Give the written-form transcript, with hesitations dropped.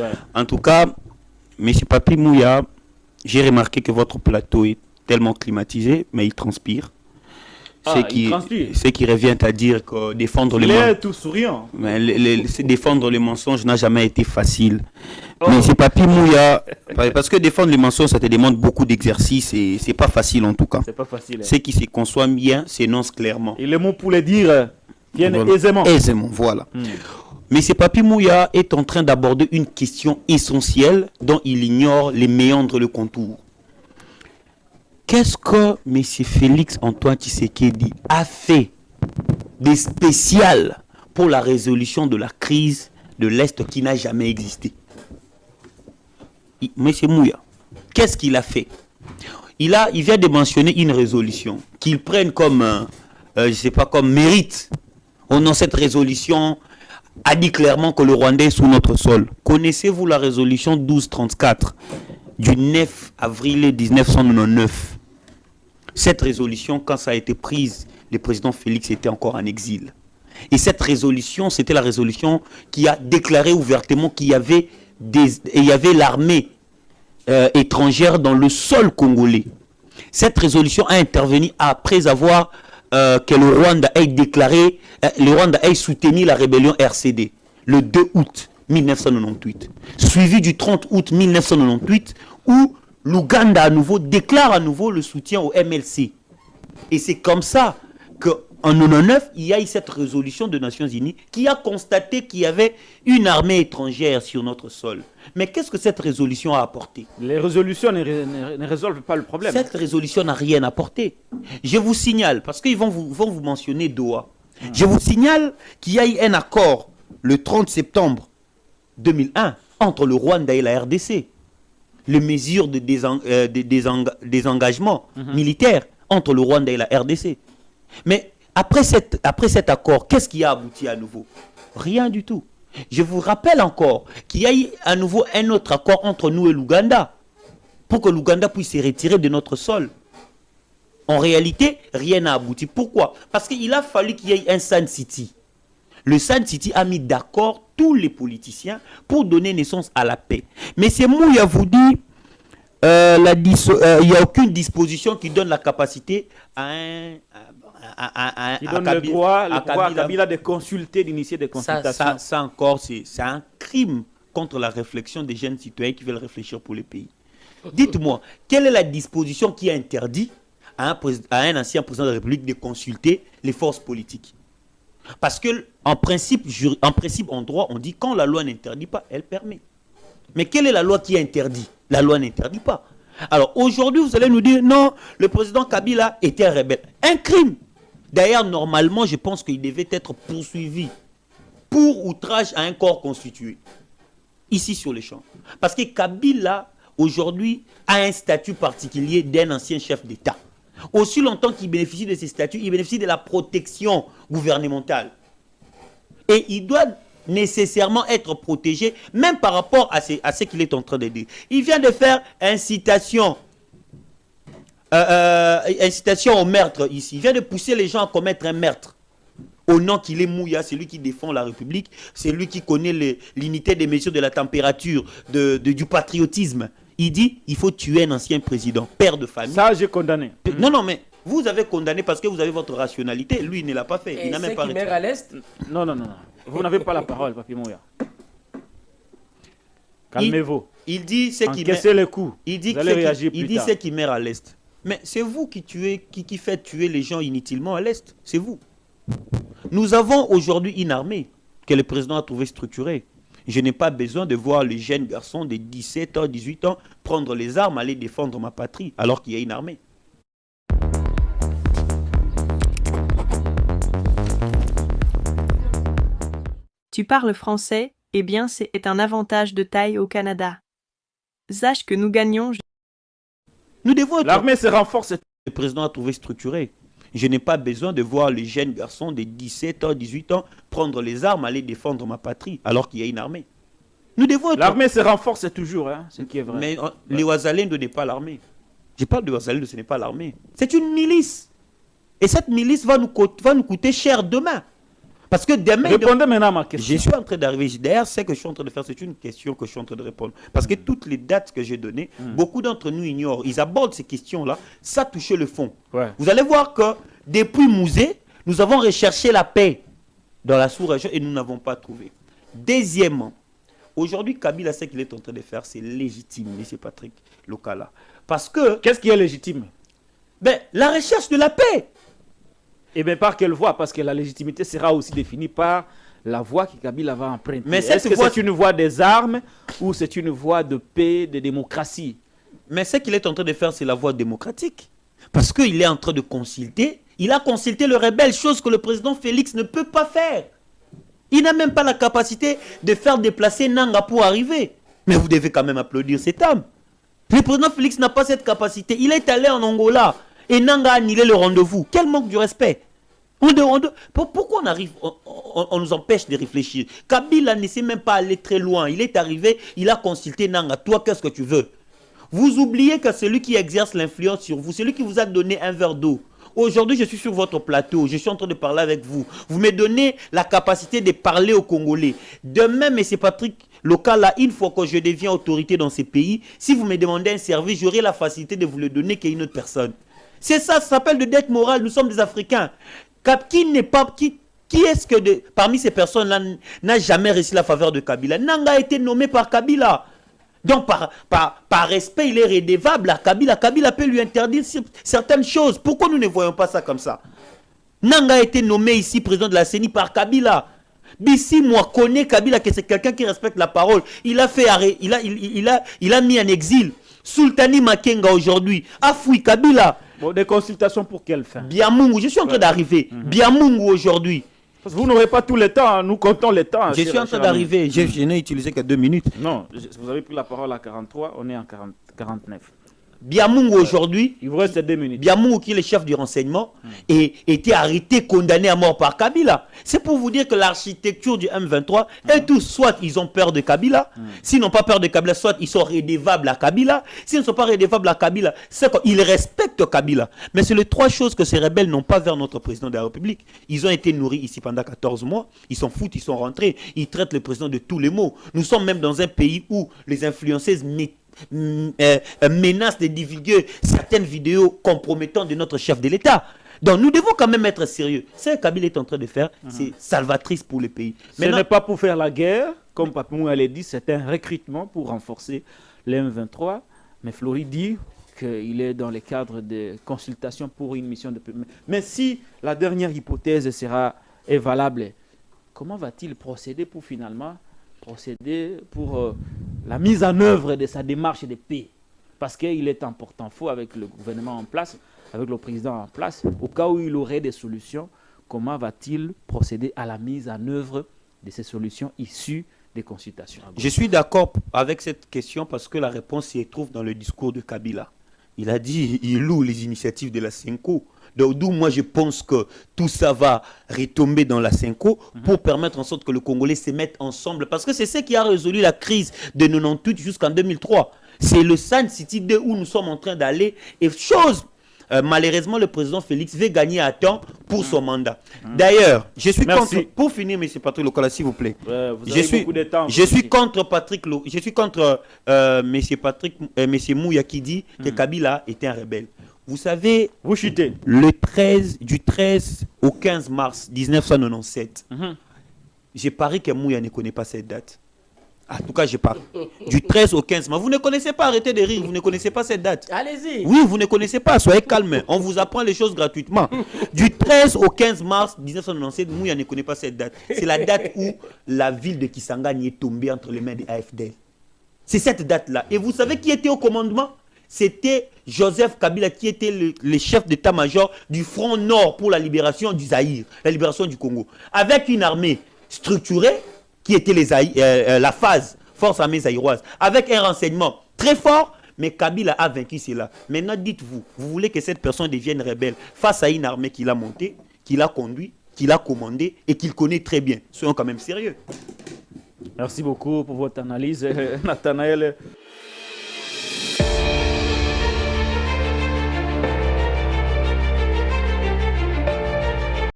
Ouais. En tout cas, M. Papi Mouya, j'ai remarqué que votre plateau est tellement climatisé, mais il transpire. Il transpire. Ce qui revient à dire que défendre les Il est mensonges, tout souriant. défendre les mensonges n'a jamais été facile. Oh. Mais c'est Papi Mouya, parce que défendre les mensonges, ça te demande beaucoup d'exercice et c'est pas facile en tout cas. C'est pas facile. Ce qui se conçoit bien s'énonce clairement. Et les mots pour les dire viennent Voilà. aisément. Aisément, voilà. Mais c'est Papi Mouya est en train d'aborder une question essentielle dont il ignore les méandres, le contour. Qu'est-ce que M. Félix Antoine Tshisekedi a fait de spécial pour la résolution de la crise de l'Est qui n'a jamais existé? M. Mouya, qu'est-ce qu'il a fait? Il vient de mentionner une résolution qu'il prenne comme, je sais pas, comme mérite. Oh non, cette résolution a dit clairement que le Rwandais est sous notre sol. Connaissez-vous la résolution 1234 du 9 avril 1999? Cette résolution, quand ça a été prise, le président Félix était encore en exil. Et cette résolution, c'était la résolution qui a déclaré ouvertement qu'il y avait, l'armée étrangère dans le sol congolais. Cette résolution a intervenu après avoir que le Rwanda ait déclaré, le Rwanda ait soutenu la rébellion RCD le 2 août 1998, suivi du 30 août 1998 où l'Ouganda à nouveau déclare à nouveau le soutien au MLC. Et c'est comme ça qu'en 1999, il y a eu cette résolution des Nations Unies qui a constaté qu'il y avait une armée étrangère sur notre sol. Mais qu'est-ce que cette résolution a apporté? Les résolutions ne résolvent pas le problème. Cette résolution n'a rien apporté. Je vous signale, parce qu'ils vont vous mentionner Doha. Je vous signale qu'il y a eu un accord le 30 septembre 2001 entre le Rwanda et la RDC. Les mesures de désengagement militaire entre le Rwanda et la RDC. Mais après cet accord, qu'est-ce qui a abouti à nouveau? Rien du tout. Je vous rappelle encore qu'il y a eu à nouveau un autre accord entre nous et l'Ouganda pour que l'Ouganda puisse se retirer de notre sol. En réalité, rien n'a abouti. Pourquoi? Parce qu'il a fallu qu'il y ait un Sun City. Le Sun City a mis d'accord tous les politiciens pour donner naissance à la paix. Mais c'est Mouya vous dit, il n'y a aucune disposition qui donne la capacité à qui donne le droit à Kabila de consulter, d'initier des consultations. Ça encore, c'est un crime contre la réflexion des jeunes citoyens qui veulent réfléchir pour le pays. Dites-moi, quelle est la disposition qui interdit à un ancien président de la République de consulter les forces politiques? Parce que en principe, en droit, on dit quand la loi n'interdit pas, elle permet. Mais quelle est la loi qui interdit? La loi n'interdit pas. Alors aujourd'hui, vous allez nous dire non, le président Kabila était un rebelle. Un crime. D'ailleurs, normalement, je pense qu'il devait être poursuivi pour outrage à un corps constitué. Ici sur les champs. Parce que Kabila, aujourd'hui, a un statut particulier d'un ancien chef d'État. Aussi longtemps qu'il bénéficie de ces statuts, il bénéficie de la protection gouvernementale. Et il doit nécessairement être protégé, même par rapport à ce qu'il est en train de dire. Il vient de faire incitation au meurtre ici. Il vient de pousser les gens à commettre un meurtre. Au nom qu'il est Mouya, c'est lui qui défend la République, c'est lui qui connaît l'unité des mesures de la température, du patriotisme. Il dit, il faut tuer un ancien président, père de famille. Ça, j'ai condamné. Non, mais vous avez condamné parce que vous avez votre rationalité. Lui, il ne l'a pas fait. Et il n'a même pas qui meurt à l'Est. Non. Vous n'avez pas la parole, Papi Mouya. Calmez-vous. Il dit ce qui meurt. Les coups. Il dit ce qui meurt à l'Est. Mais c'est vous qui faites tuer les gens inutilement à l'Est. C'est vous. Nous avons aujourd'hui une armée que le président a trouvée structurée. Je n'ai pas besoin de voir les jeunes garçons de 17 ans, 18 ans prendre les armes, aller défendre ma patrie, alors qu'il y a une armée. Tu parles français, eh bien c'est un avantage de taille au Canada. Sache que nous gagnons. Nous devons être... L'armée se renforce. Le président a trouvé structuré. Je n'ai pas besoin de voir les jeunes garçons de 17 ans, 18 ans prendre les armes, aller défendre ma patrie, alors qu'il y a une armée. Nous devons être... L'armée se renforce toujours, hein, ce qui est vrai. Mais les Ouazalendo n'est pas l'armée. Je parle de Ouazalendo, ce n'est pas l'armée. C'est une milice. Et cette milice va nous coûter cher demain. Parce que demain... Répondez maintenant à ma question. Je suis en train d'arriver. D'ailleurs, ce que je suis en train de faire, c'est une question que je suis en train de répondre. Parce que toutes les dates que j'ai données, beaucoup d'entre nous ignorent. Ils abordent ces questions-là, ça touchait le fond. Ouais. Vous allez voir que depuis Mouzé, nous avons recherché la paix dans la sous-région et nous n'avons pas trouvé. Deuxièmement, aujourd'hui, Kabila, ce qu'il est en train de faire, c'est légitime, M. Patrick Lokala. Parce que... Qu'est-ce qui est légitime? La recherche de la paix. Et bien par quelle voie? Parce que la légitimité sera aussi définie par la voie que Kabila va emprunter. Mais est-ce que c'est une voie des armes ou c'est une voie de paix, de démocratie? Mais ce qu'il est en train de faire, c'est la voie démocratique. Parce qu'il est en train de consulter. Il a consulté le rebelle, chose que le président Félix ne peut pas faire. Il n'a même pas la capacité de faire déplacer Nanga pour arriver. Mais vous devez quand même applaudir cet homme. Le président Félix n'a pas cette capacité. Il est allé en Angola et Nanga a annulé le rendez-vous. Quel manque de respect. Pourquoi on nous empêche de réfléchir? Kabila ne sait même pas aller très loin. Il est arrivé, il a consulté Nanga. Toi, qu'est-ce que tu veux? Vous oubliez que celui qui exerce l'influence sur vous, celui qui vous a donné un verre d'eau. Aujourd'hui, je suis sur votre plateau, je suis en train de parler avec vous. Vous me donnez la capacité de parler aux Congolais. Demain, M. Patrick Lokala, une fois que je deviens autorité dans ces pays, si vous me demandez un service, j'aurai la facilité de vous le donner qu'à une autre personne. C'est ça, ça s'appelle de dette morale. Nous sommes des Africains. Qui est-ce que parmi ces personnes-là n'a jamais reçu la faveur de Kabila? Nanga a été nommé par Kabila. Donc, par respect, il est redevable à Kabila. Kabila peut lui interdire certaines choses. Pourquoi nous ne voyons pas ça comme ça? Nanga a été nommé ici président de la CENI par Kabila. D'ici, moi, connais Kabila, que c'est quelqu'un qui respecte la parole. Il a fait arrêt, il a mis en exil. Sultani Makenga aujourd'hui a fouillé Kabila. Bon, des consultations pour quelle fin? Biamungu, je suis en train d'arriver. Biamungu aujourd'hui. Parce que vous n'aurez pas tout le temps, hein. Nous comptons le temps. Je suis en train d'arriver, je n'ai utilisé que 2 minutes. Non, vous avez pris la parole à 43, on est en 49. Biamungu aujourd'hui, il vous reste 2 minutes. Biamungu qui est le chef du renseignement et était arrêté, condamné à mort par Kabila. C'est pour vous dire que l'architecture du M23 est tout, soit ils ont peur de Kabila, s'ils n'ont pas peur de Kabila, soit ils sont redevables à Kabila. S'ils ne sont pas redevables à Kabila, c'est qu'ils respectent Kabila. Mais c'est les 3 choses que ces rebelles n'ont pas vers notre président de la République. Ils ont été nourris ici pendant 14 mois, ils s'en foutent, ils sont rentrés, ils traitent le président de tous les maux. Nous sommes même dans un pays où les influenceuses menacent de divulguer certaines vidéos compromettantes de notre chef de l'État. Donc nous devons quand même être sérieux. Ce que Kabila est en train de faire, c'est salvatrice pour le pays. Ce n'est pas pour faire la guerre, comme Papou l'a dit, c'est un recrutement pour renforcer les M23. Mais Flory dit qu'il est dans le cadre de consultations pour une mission de paix. Mais si la dernière hypothèse est valable, comment va-t-il procéder pour finalement la mise en œuvre de sa démarche de paix? Parce qu'il est en porte-à-faux avec le gouvernement en place, avec le président en place. Au cas où il aurait des solutions, comment va-t-il procéder à la mise en œuvre de ces solutions issues des consultations? Je suis d'accord avec cette question parce que la réponse s'y trouve dans le discours de Kabila. Il a dit, il loue les initiatives de la Senko. D'où moi je pense que tout ça va retomber dans la Senko pour permettre en sorte que le Congolais se mette ensemble. Parce que c'est ce qui a résolu la crise de 98 jusqu'en 2003. C'est le Sun City 2 où nous sommes en train d'aller. Et malheureusement, le président Félix veut gagner à temps pour son mandat. D'ailleurs, je suis contre... Pour finir, M. Patrick Lokala, s'il vous plaît. Je suis contre Patrick Lokala. Je suis contre M. Patrick, M. Mouya qui dit que Kabila était un rebelle. Vous savez, vous chutez. Du 13 au 15 mars 1997, j'ai parié que Mouya ne connaît pas cette date. En tout cas, je parle. Du 13 au 15 mars. Vous ne connaissez pas, arrêtez de rire, vous ne connaissez pas cette date. Allez-y. Oui, vous ne connaissez pas, soyez calme. On vous apprend les choses gratuitement. Du 13 au 15 mars 1997, Mouya ne connaît pas cette date. C'est la date où la ville de Kisangani est tombée entre les mains des AFD. C'est cette date-là. Et vous savez qui était au commandement? C'était Joseph Kabila qui était le chef d'état-major du Front Nord pour la libération du Zaïre, la libération du Congo. Avec une armée structurée qui était la phase, force armée zaïroise, avec un renseignement très fort, mais Kabila a vaincu cela. Maintenant, dites-vous, vous voulez que cette personne devienne rebelle face à une armée qu'il a montée, qu'il a conduite, qu'il a commandée et qu'il connaît très bien. Soyons quand même sérieux. Merci beaucoup pour votre analyse, Nathanaël.